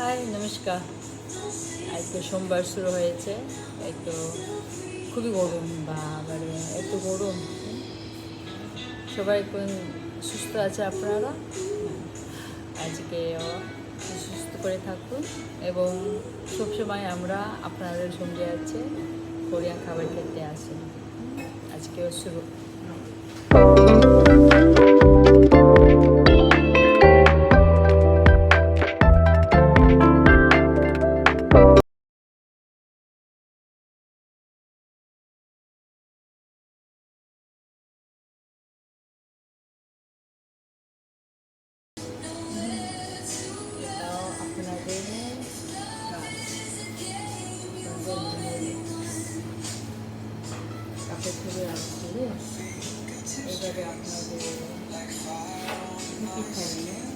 High নমস্কার। আজ তো সোমবার শুরু হয়েছে, এই তো খুবই গরম, বাবারে এত গরম। সবাই কোন সুস্থ আছে আপনারা? আজকে সুস্থ করে থাকুন এবং সবসময় আমরা আপনাদের সঙ্গে আছে কোরিয়ান খাবার খেতে আসুন। আজকেও শুরু। আপনাদের কাপড় ধরে আসছে এইভাবে আপনাদের পিঠাই